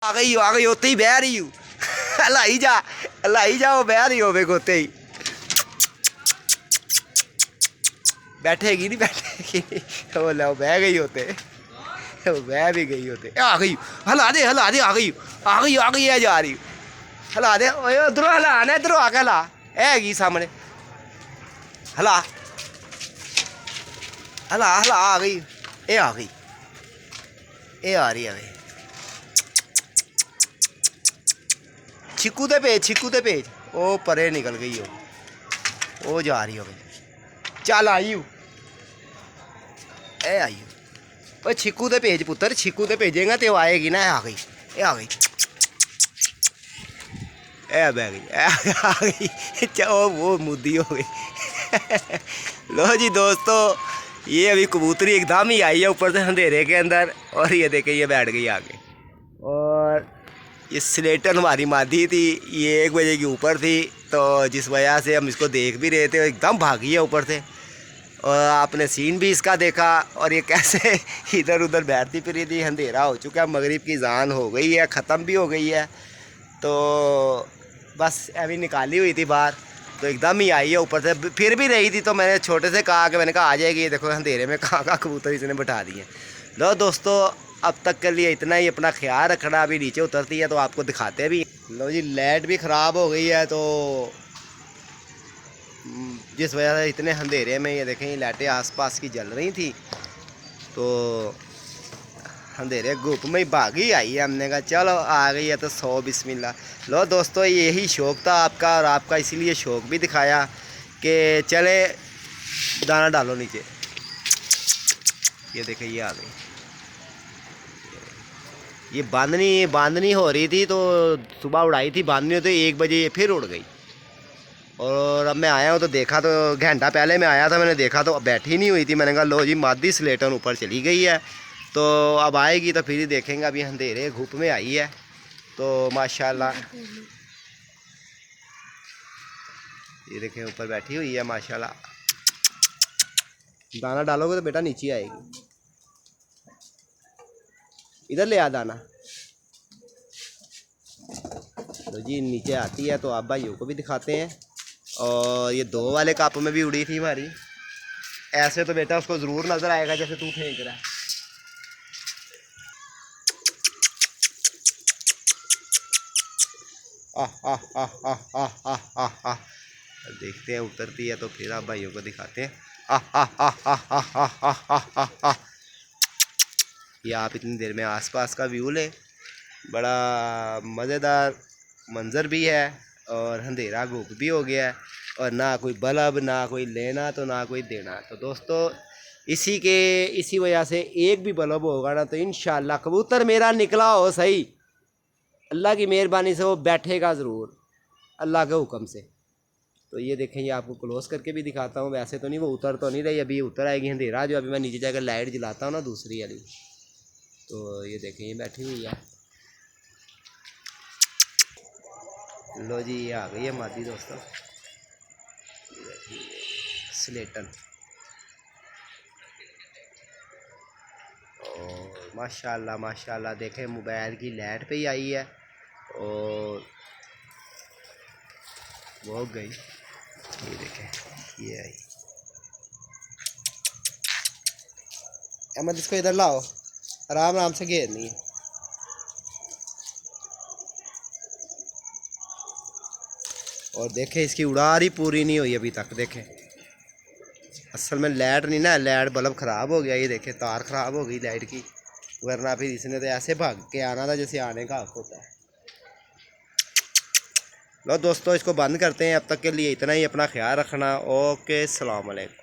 आ गई होते ही बह रही हूँ। हलाई जा वो बह रही हो होते ही बैठेगी नहीं बैठेगी। वो लो बह गई होते, वो बह भी गई होते। आ गई, हला दे आ गई है जा रही। हला दे उधरों हला ना, इधरों आके हला हैगी सामने। हला हला हला आ गई, ये आ गई, ये आ रही है। छिकू दे पेज ओ परे निकल गई हो, वो जा रही हो गई। चल आई हूँ, ए आई हूँ। छिकू दे पेज पुत्र, छिकू दे भेजेगा तो आएगी ना। आ गई, ये आ गई, ए बह गई, आ गई। चलो वो मुद्दी हो गई। लो जी दोस्तों, ये अभी कबूतरी एकदम ही आई है ऊपर से अंधेरे के अंदर, और ये देखे ये बैठ गई आगे। और ये स्लेटन हमारी मादी थी, ये 1 बजे के ऊपर थी, तो जिस वजह से हम इसको देख भी रहे थे, एकदम भागी है ऊपर से। और आपने सीन भी इसका देखा, और ये कैसे इधर उधर बैठती फिर थी। अंधेरा हो चुका है, मगरिब की जान हो गई है, ख़त्म भी हो गई है, तो बस अभी निकाली हुई थी बाहर, तो एकदम ही आई है ऊपर से। फिर भी रही थी, तो मैंने छोटे से कहा कि मैंने कहा आ जाएगी। देखो अंधेरे में कहाँ कबूतर इसने बैठा दिए। लो दोस्तों, अब तक के लिए इतना ही। अपना ख्याल रखना, अभी नीचे उतरती है तो आपको दिखाते भी। लो जी, लाइट भी ख़राब हो गई है, तो जिस वजह से इतने अंधेरे में ये देखें लाइटें आसपास की जल रही थी, तो अंधेरे गुप में ही भागी आई है। हमने कहा चलो आ गई है तो 100 बिस्मिल्लाह। लो दोस्तों, यही शौक़ था आपका, और आपका इसीलिए शौक़ भी दिखाया कि चले दाना डालो नीचे। ये देखें ये आ गई, ये बांधनी हो रही थी, तो सुबह उड़ाई थी बांधनी, तो 1 बजे ये फिर उड़ गई। और अब मैं आया हूँ तो देखा, तो घंटा पहले मैं आया था, मैंने देखा तो बैठी नहीं हुई थी। मैंने कहा लो जी, मादी स्लेटन ऊपर चली गई है, तो अब आएगी तो फिर ही देखेंगे। अभी अंधेरे घुप में आई है, तो माशाल्लाह ये देखें ऊपर बैठी हुई है माशाल्लाह। दाना डालोगे तो बेटा नीचे आएगी, इधर ले आ दाना। तो जी नीचे आती है, तो आप भाइयों को भी दिखाते हैं। और ये 2 वाले कप में भी उड़ी थी हमारी। ऐसे तो बेटा उसको ज़रूर नज़र आएगा जैसे तू फेंक रहा है। देखते हैं उतरती है तो फिर आप भाइयों को दिखाते हैं। ये आप इतनी देर में आसपास का व्यू लें, बड़ा मज़ेदार मंज़र भी है, और अंधेरा घुप भी हो गया है, और ना कोई बल्ब, ना कोई लेना तो ना कोई देना। तो दोस्तों, इसी वजह से एक भी बल्ब होगा ना, तो इंशाल्लाह कबूतर मेरा निकला हो सही, अल्लाह की मेहरबानी से वो बैठेगा ज़रूर, अल्लाह के हुक्म से। तो ये देखें, ये आपको क्लोज करके भी दिखाता हूँ। वैसे तो नहीं, वो उतर तो नहीं रही, अभी उतर आएगी अंधेरा जो। अभी मैं नीचे जाकर लाइट जलाता हूँ ना दूसरी वाली, तो ये देखें ये बैठी हुई है। लो जी, ये आ गई है मादी दोस्तों, स्लेटन। और माशाल्लाह माशाल्लाह देखें, मोबाइल की लाइट पे ही आई है, और वो हो गई। ये देखें ये आई। अहमद इसको इधर लाओ, आराम आराम से घेरनी है। और देखें इसकी उड़ान ही पूरी नहीं हुई अभी तक। देखें असल में लाइट नहीं ना, लाइट बल्ब ख़राब हो गया। ये देखें तार ख़राब हो गई लाइट की, वरना फिर इसने तो ऐसे भाग के आना था जैसे आने का हक होता है। लो दोस्तों, इसको बंद करते हैं। अब तक के लिए इतना ही। अपना ख्याल रखना। ओके, अस्सलाम वालेकुम।